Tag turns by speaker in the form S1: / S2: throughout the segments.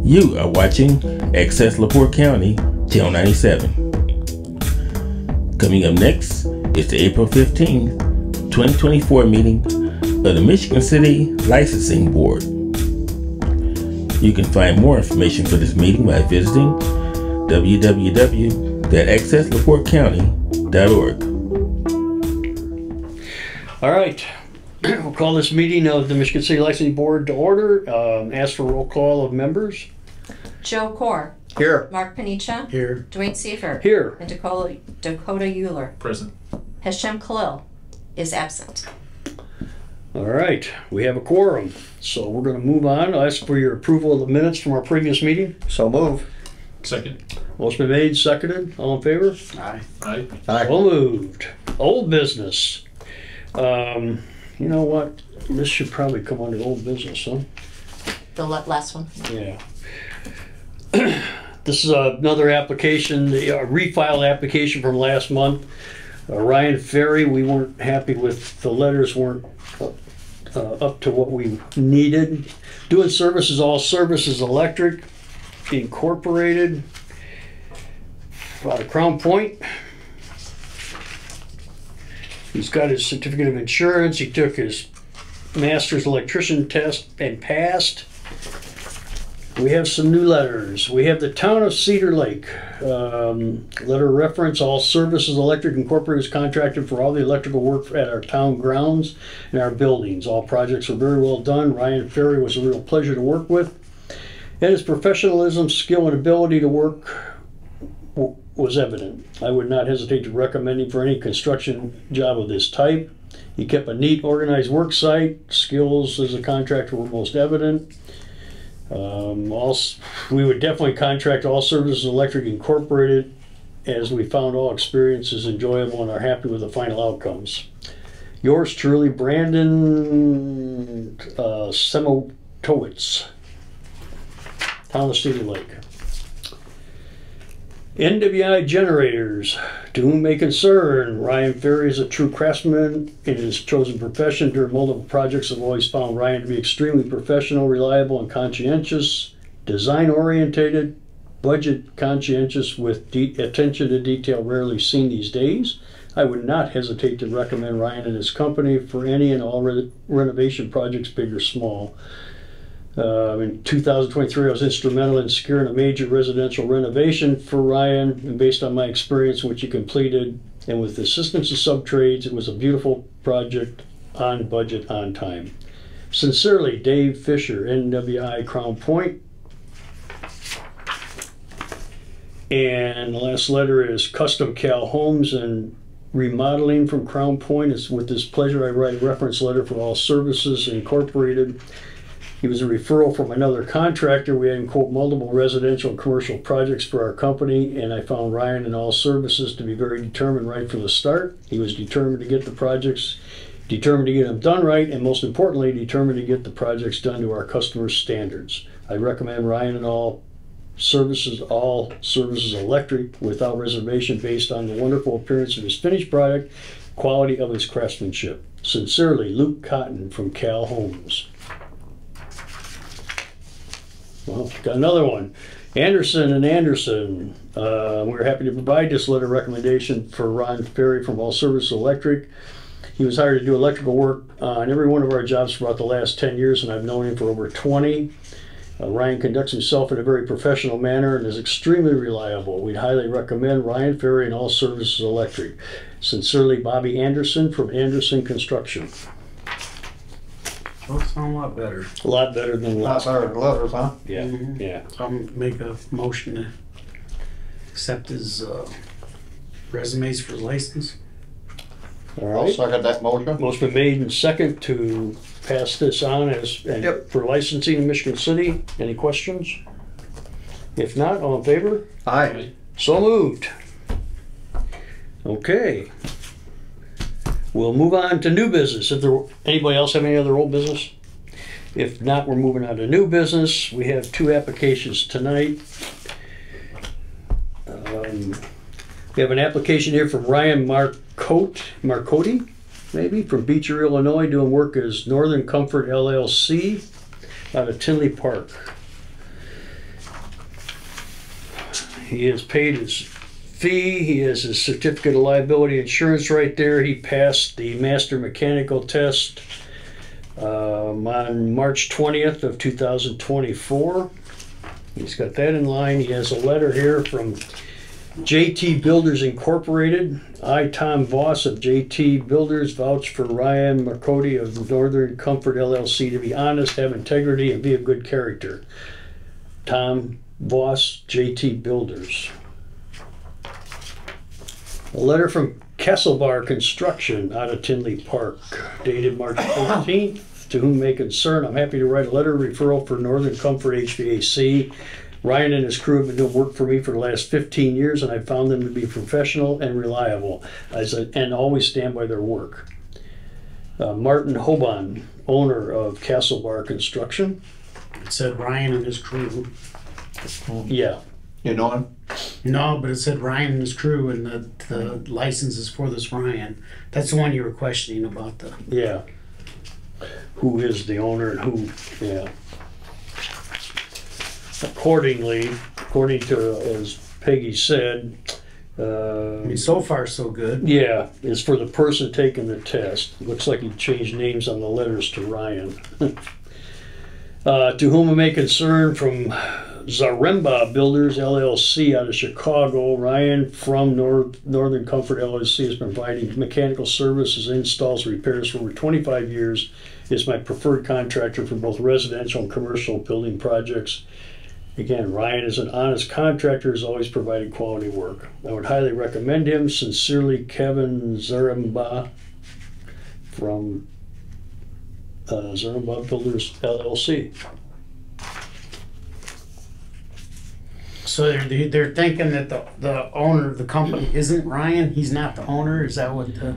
S1: You are watching Access LaPorte County, Channel 97. Coming up next is the April 15th, 2024 meeting of the Michigan City Licensing Board. You can find more information for this meeting by visiting www.accesslaportecounty.org.
S2: All right, we'll call this meeting of the Michigan City Licensing Board to order. Ask for roll call of members.
S3: Joe Core.
S4: Here.
S3: Mark Panicha.
S4: Here.
S3: Dwayne Seifert.
S2: Here.
S3: And Dakota Euler.
S5: Present.
S3: Hashem Khalil is absent.
S2: All right, we have a quorum, so we're going to move on. I'll ask for your approval of the minutes from our previous meeting.
S4: So move.
S5: Second.
S2: Motion been made, seconded. All in favor?
S4: Aye.
S5: Aye.
S4: Aye.
S2: So moved. Old business. You know what? This should probably come under old business, huh?
S3: The last one.
S2: Yeah. This is another application, a refiled application from last month. Ryan Ferry, we weren't happy with the letters, weren't up to what we needed. Doing services, All Services Electric Incorporated out of Crown Point. He's got his certificate of insurance. He took his master's electrician test and passed. We have some new letters. We have the Town of Cedar Lake. Letter of reference, All Services Electric Incorporated is contracted for all the electrical work at our town grounds and our buildings. All projects were very well done. Ryan Ferry was a real pleasure to work with. And his professionalism, skill, and ability to work was evident. I would not hesitate to recommend him for any construction job of this type. He kept a neat, organized work site. Skills as a contractor were most evident. We would definitely contract All Services Electric Incorporated, as we found all experiences enjoyable and are happy with the final outcomes. Yours truly, Brandon Semotowicz, Town of Cedar Lake. NWI Generators, to whom may concern, Ryan Ferry is a true craftsman in his chosen profession. During multiple projects, I've always found Ryan to be extremely professional, reliable, and conscientious, design-orientated, budget conscientious, with attention to detail rarely seen these days. I would not hesitate to recommend Ryan and his company for any and all renovation projects, big or small. In 2023, I was instrumental in securing a major residential renovation for Ryan, and based on my experience, which he completed, and with the assistance of sub-trades, it was a beautiful project, on budget, on time. Sincerely, Dave Fisher, NWI Crown Point. And the last letter is Custom Cal Homes and Remodeling from Crown Point. It's with this pleasure I write a reference letter for All Services Incorporated. He was a referral from another contractor. We had him quote multiple residential and commercial projects for our company, and I found Ryan in All Services to be very determined right from the start. He was determined to get the projects, determined to get them done right, and most importantly, determined to get the projects done to our customers' standards. I recommend Ryan in All Services Electric without reservation, based on the wonderful appearance of his finished product, quality of his craftsmanship. Sincerely, Luke Cotton from Cal Homes. Well, got another one. Anderson and Anderson. We're happy to provide this letter of recommendation for Ron Ferry from All Services Electric. He was hired to do electrical work on every one of our jobs for about the last 10 years, and I've known him for over 20. Ryan conducts himself in a very professional manner and is extremely reliable. We'd highly recommend Ryan Ferry and All Services Electric. Sincerely, Bobby Anderson from Anderson Construction.
S6: Those sound a lot better.
S2: A lot better than last.
S4: Not better letters, huh?
S2: Yeah,
S6: Mm-hmm.
S2: yeah.
S6: I'll make a motion to accept his resumes for license.
S2: All
S4: I'll
S2: right.
S4: second that motion.
S2: Motion been made and second to pass this on for licensing in Michigan City. Any questions? If not, all in favor?
S4: Aye.
S2: So moved. Okay. We'll move on to new business. Anybody else have any other old business? If not, we're moving on to new business. We have two applications tonight. We have an application here from Ryan Marcotti, maybe, from Beecher, Illinois, doing work as Northern Comfort LLC out of Tinley Park. He has paid his fee. He has his certificate of liability insurance right there. He passed the master mechanical test on March 20th of 2024. He's got that in line. He has a letter here from JT Builders Incorporated. I, Tom Voss of JT Builders, vouch for Ryan McCody of Northern Comfort LLC to be honest, have integrity, and be of good character. Tom Voss, JT Builders. A letter from Kesselbar Construction out of Tinley Park, dated March 14th. To whom may concern, I'm happy to write a letter of referral for Northern Comfort HVAC. Ryan and his crew have been doing work for me for the last 15 years, and I found them to be professional and reliable, and always stand by their work. Martin Hoban, owner of Castlebar Construction.
S6: It said Ryan and his crew.
S2: Yeah.
S4: You know him?
S6: No, but it said Ryan and his crew, and the license is for this Ryan. That's the one you were questioning about the.
S2: Yeah. Who is the owner and who, yeah. Accordingly, according to, as Peggy said,
S6: I mean, so far so good.
S2: yeah, is for the person taking the test. Looks like he changed names on the letters to Ryan. To whom it may concern, from Zaremba Builders LLC out of Chicago, Ryan from Northern Comfort LLC has been providing mechanical services, installs, repairs for over 25 years. Is my preferred contractor for both residential and commercial building projects. Again, Ryan is an honest contractor, has always provided quality work. I would highly recommend him. Sincerely, Kevin Zaremba from Zaremba Builders LLC.
S6: So they're thinking that the owner of the company isn't Ryan. He's not the owner. Is that what the?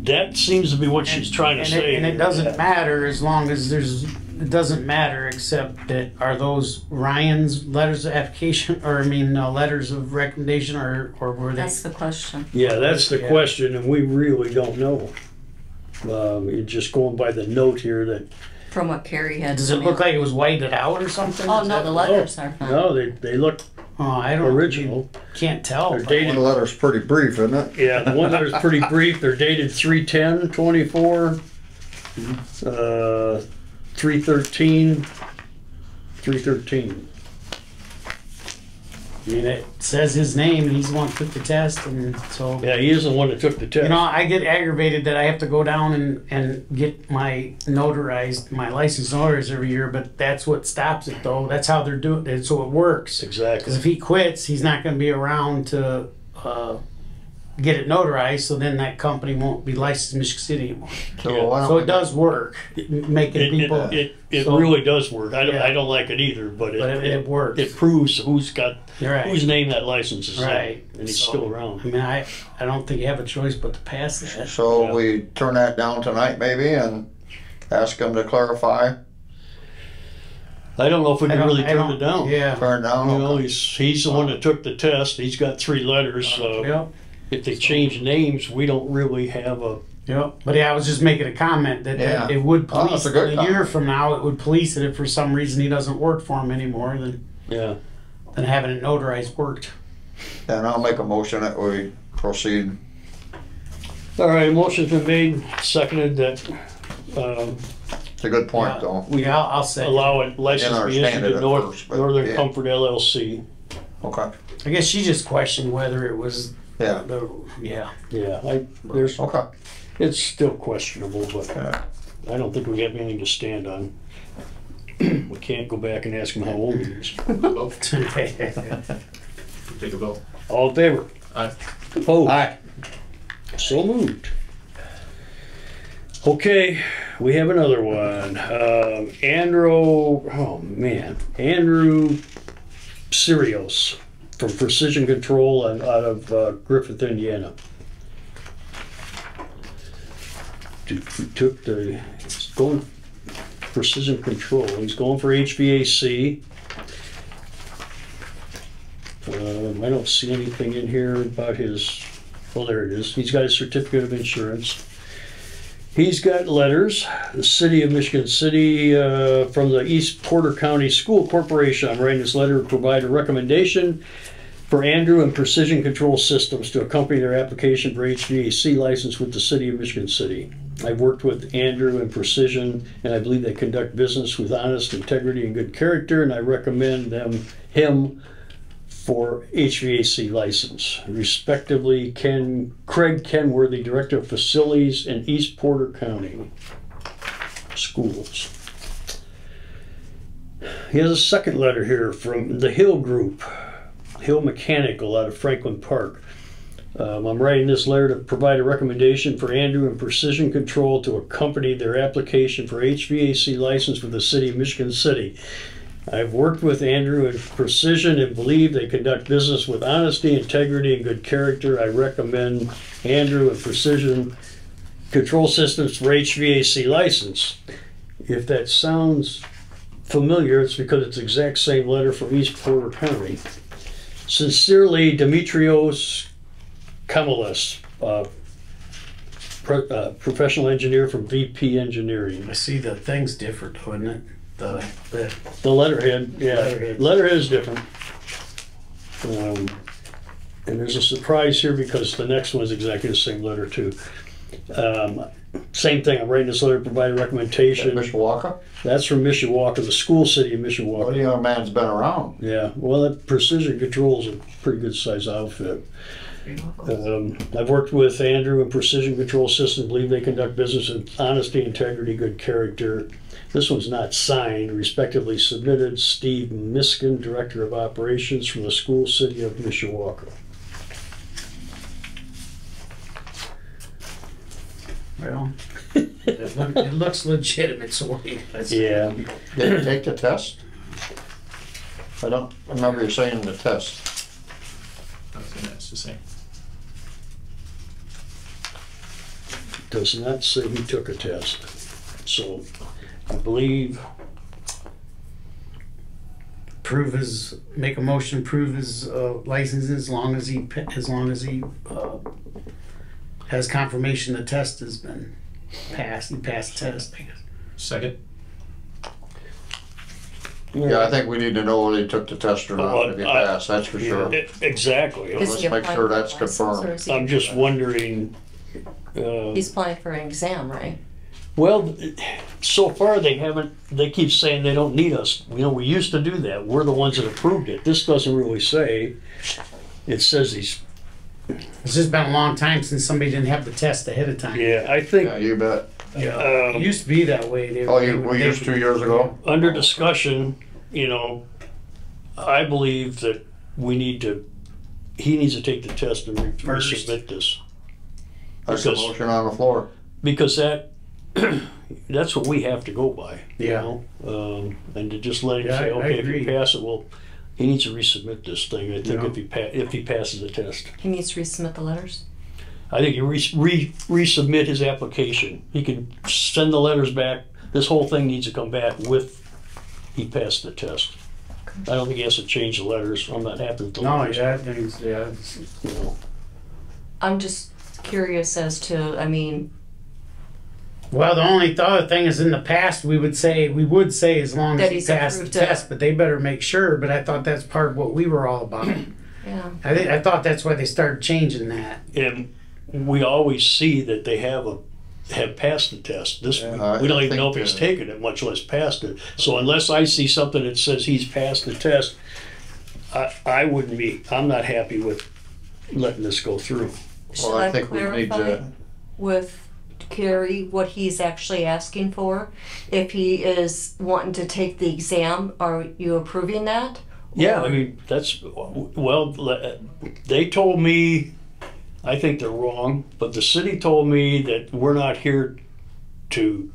S2: That seems to be what she's trying to say.
S6: And it doesn't matter as long as there's. It doesn't matter except that are those Ryan's letters of application, or I mean letters of recommendation, or were they?
S3: That's the question.
S2: Yeah, that's the
S6: Yeah.
S2: question, and we really don't know. You're just going by the note here that.
S3: From what Carrie had.
S6: Does it look like it was whited out or something?
S3: Oh,
S6: Is
S3: no,
S6: that-
S3: the letters are fine.
S2: No, they look
S6: Oh, I don't.
S2: original.
S6: Can't tell.
S2: They're
S6: but-
S2: dated.
S4: The letter's pretty brief, isn't it?
S2: Yeah, the one that was pretty brief. They're dated 3/10/24, 3/13, 3/13.
S6: I mean, it says his name, and he's the one who took the test, and so.
S2: Yeah, he is the one that took the test.
S6: You know, I get aggravated that I have to go down and get my license notarized every year, but that's what stops it, though. That's how they're doing it, so it works. Because
S2: Exactly.
S6: if he quits, he's not going to be around to get it notarized, so then that company won't be licensed in Michigan City anymore.
S2: Yeah.
S4: why don't
S6: So
S4: we-
S6: it does work, making people,
S2: It
S6: So-
S2: really does work. I
S6: Yeah.
S2: don't like it either, but
S6: but it works.
S2: it proves whose
S6: Right.
S2: whose name that license is in,
S6: Right.
S2: and he's
S6: So,
S2: still around.
S6: I mean, I don't think you have a choice but to pass that.
S4: So
S2: Yeah.
S4: we turn that down tonight maybe and ask them to clarify,
S2: I don't know if we
S6: I
S2: can
S6: don't-
S2: really
S6: I
S2: turn
S6: don't-
S2: it down.
S6: Yeah.
S4: turn it down.
S2: You know,
S4: Okay.
S2: he's the one that took the test. He's got 3 letters. So
S6: Yep.
S2: if they change names, we don't really have a.
S6: Yep. But yeah, I was just making a comment that
S4: Yeah.
S6: it would
S4: Oh,
S6: police
S4: that's a good
S6: a year
S4: comment.
S6: from now. It would police it if for some reason he doesn't work for him anymore.
S2: Yeah.
S6: Then having it notarized worked.
S4: And I'll make a motion that we proceed.
S2: All right, motion's been made, seconded that
S4: It's a good point
S6: Yeah.
S4: though.
S6: Yeah, I'll say.
S2: allow it license to be issued
S4: understand it
S2: to
S4: at
S2: North,
S4: first, but
S2: Northern
S4: yeah.
S2: Comfort LLC.
S4: Okay.
S6: I guess she just questioned whether it was
S4: Yeah.
S2: Yeah, there's
S4: Okay.
S2: it's still questionable, but
S4: Yeah.
S2: I don't think we have anything to stand on. We can't go back and ask him how old he is.
S5: Take a vote.
S2: All in favor?
S5: Aye.
S2: Opposed?
S4: Aye.
S2: So moved. Okay, we have another one. Andrew Sirios from Precision Control out of Griffith, Indiana. Took the, he's going Precision Control. He's going for HVAC. I don't see anything in here about his, well, there it is. He's got his certificate of insurance. He's got letters. The City of Michigan City, from the East Porter County School Corporation. I'm writing this letter to provide a recommendation for Andrew and Precision Control Systems to accompany their application for HVAC license with the City of Michigan City. I've worked with Andrew and Precision, and I believe they conduct business with honest integrity and good character, and I recommend him for HVAC license. Respectively, Craig Kenworthy, Director of Facilities in East Porter County Schools. He has a second letter here from the Hill Group, Hill Mechanical out of Franklin Park. I'm writing this letter to provide a recommendation for Andrew and Precision Control to accompany their application for HVAC license with the City of Michigan City. I've worked with Andrew and Precision and believe they conduct business with honesty, integrity, and good character. I recommend Andrew and Precision Control Systems for HVAC license. If that sounds familiar, it's because it's the exact same letter from East Porter County. Sincerely, Demetrios Kamalis, professional engineer from VP Engineering.
S6: I see the thing's different, isn't it?
S2: The letterhead, yeah. Letterhead is different. And there's a surprise here because the next one is exactly the same letter too. Same thing, I'm writing this letter to provide a recommendation.
S4: Mishawaka?
S2: That's from Mishawaka, the school city of
S4: Well,
S2: Mishawaka.
S4: the young man's been around.
S2: Yeah, well, that Precision Control's a pretty good size outfit. I've worked with Andrew and Precision Control Systems, believe they conduct business with honesty, integrity, good character. This one's not signed. Respectively submitted, Steve Miskin, Director of Operations from the school city of Mishawaka.
S6: Well, it looks legitimate, so
S2: Yeah.
S4: Did you take the test? I don't remember you saying the test.
S5: That's the same.
S2: Does not say he took a test. So I believe
S6: make a motion, prove his license as long as he has confirmation the test has been passed. He passed the test.
S5: Second.
S4: Yeah, I think we need to know whether he took the test or not to be passed, that's for sure.
S2: Exactly.
S3: Is
S4: Let's
S3: he
S4: make
S3: applying
S4: sure
S3: for
S4: that's
S3: a license,
S4: confirmed.
S3: or is he-
S2: I'm just wondering.
S3: He's applying for an exam, right?
S2: Well, so far they keep saying they don't need us. You know, we used to do that. We're the ones that approved it. This doesn't really say. It says he's,
S6: It's just been a long time since somebody didn't have the test ahead of time.
S2: yeah, I think
S4: Yeah, you bet.
S6: It used to be that way.
S4: Oh, we used 2 years ago?
S2: under discussion, you know, I believe that he needs to take the test and resubmit this.
S4: That's the
S2: Because-
S4: motion on the floor.
S2: Because that's what we have to go by, you
S6: Yeah.
S2: know? And to just let him
S6: Yeah,
S2: say,
S6: I
S2: okay, if you
S6: agree.
S2: pass it, well, he needs to resubmit this thing, I think,
S6: Yeah.
S2: if he passes the test.
S3: He needs to resubmit the letters.
S2: I think he resubmit his application. He can send the letters back. This whole thing needs to come back with he passed the test. I don't think he has to change the letters. I'm not happy with the
S6: No,
S2: letters.
S6: yeah, it's-
S2: You know.
S3: I'm just curious as to, I mean,
S6: Well, the only other thing is, in the past we would say as long
S3: That
S6: as he
S3: he's
S6: passed the
S3: approved it.
S6: test, but they better make sure. But I thought that's part of what we were all about.
S3: yeah.
S6: I thought that's why they started changing that.
S2: And we always see that they have passed the test. This we don't even know if he's taken it, much less passed it. So unless I see something that says he's passed the test, I wouldn't be. I'm not happy with letting this go through.
S3: Should
S4: Well, I
S3: I
S4: think we need
S3: clarify
S4: to,
S3: with Carrie what he's actually asking for? If he is wanting to take the exam, are you approving that?
S2: Yeah,
S3: Or-
S2: I mean, they told me, I think they're wrong, but the city told me that we're not here to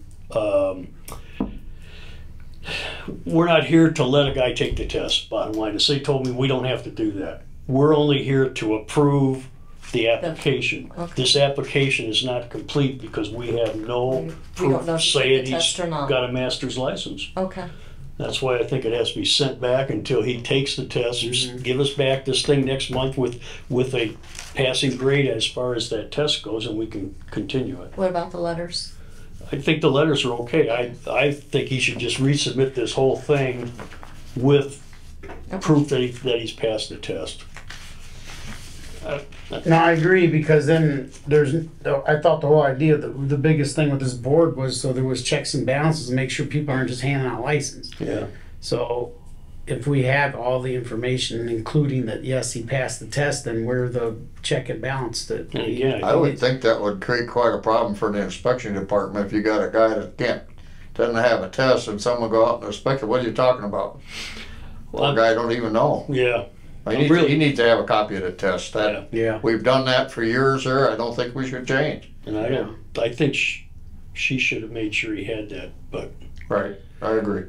S2: let a guy take the test, bottom line. The city told me we don't have to do that. We're only here to approve the application.
S3: Okay.
S2: This application is not complete because we have no
S3: We
S2: proof
S3: don't know if he
S2: saying
S3: took the test
S2: he's
S3: or not.
S2: got a master's license.
S3: Okay.
S2: That's why I think it has to be sent back until he takes the test. Give us back this thing next month with a passing grade as far as that test goes, and we can continue it.
S3: What about the letters?
S2: I think the letters are okay. I think he should just resubmit this whole thing with proof that he's passed the test.
S6: No, I agree, because then I thought the whole idea, the biggest thing with this board was so there was checks and balances to make sure people aren't just handing out license.
S2: Yeah.
S6: So if we have all the information, including that, yes, he passed the test, then we're the check and balance that.
S2: And again,
S4: I would think that would create quite a problem for the inspection department if you got a guy that doesn't have a test and someone go out and inspect it. What are you talking about? Well, the guy don't even know.
S2: Yeah.
S4: He needs to have a copy of the test.
S6: Yeah.
S4: We've done that for years there. I don't think we should change.
S2: And I think she should have made sure he had that, but.
S4: Right, I agree.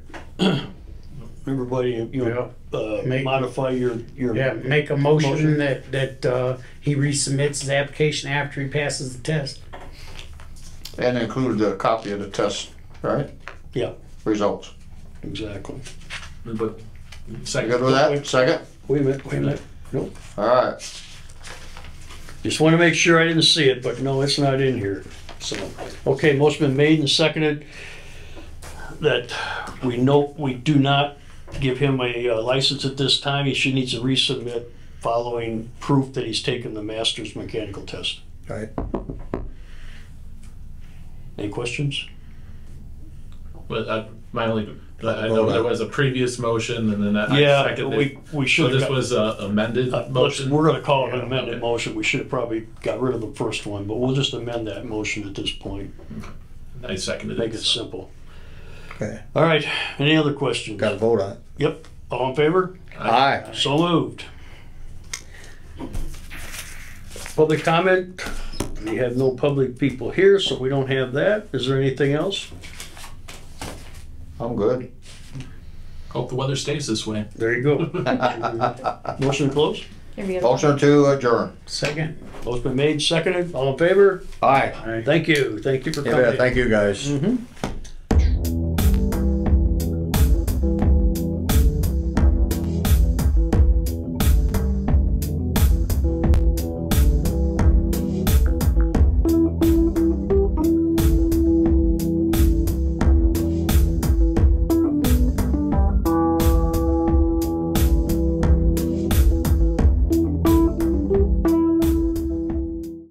S2: Everybody, modify your.
S6: Yeah, make a motion that he resubmits his application after he passes the test.
S4: And include the copy of the test, right?
S2: Yeah.
S4: Results.
S2: Exactly.
S5: But
S4: You
S5: second.
S4: good with that? Second?
S2: Wait a minute. Nope.
S4: All right.
S2: Just want to make sure I didn't see it, but no, it's not in here. So, okay, motion been made and seconded that we do not give him a license at this time. He should need to resubmit following proof that he's taken the master's mechanical test.
S7: Right.
S2: Any questions?
S5: But I know there was a previous motion, and then I
S2: Yeah,
S5: seconded.
S2: we
S5: So
S2: should
S5: this
S2: have.
S5: was a amended motion.
S2: We're going to call it an
S5: Yeah,
S2: amended
S5: okay.
S2: motion. We should have probably got rid of the first one, but we'll just amend that motion at this point.
S5: I seconded
S2: Make
S5: it.
S2: it simple.
S7: Okay.
S2: All right. Any other questions?
S7: Got to vote on it.
S2: Yep. All in favor?
S7: Aye.
S2: So moved. Public comment. We have no public people here, so we don't have that. Is there anything else?
S4: I'm good.
S5: Hope the weather stays this way.
S2: There you go. Motion to close.
S4: Motion to adjourn.
S6: Second.
S2: Both been made, seconded. All in favor?
S7: Aye.
S2: Thank you. Thank you for
S7: Yeah,
S2: coming.
S7: thank you guys.
S2: Mhm.